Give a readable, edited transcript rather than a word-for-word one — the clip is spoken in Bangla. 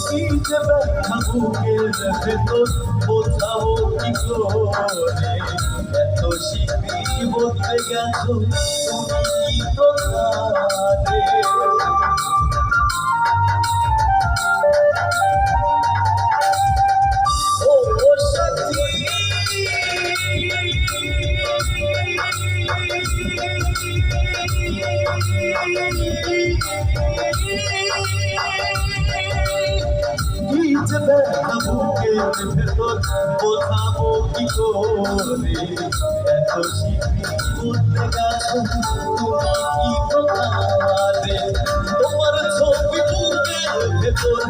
কি যে ব্যথা বুকের ভেতর বোঝাবো কি করে, এত শীঘ্রই বদলে গেছো তুমি কি দোকানে। ও সাথী যে ব্যথা বুকের ভেতর বোঝাবো কি করে, এত শীঘ্রই বদলে গেছো তুমি কি দোকানে। তোমার ছবি বুকের ভেতর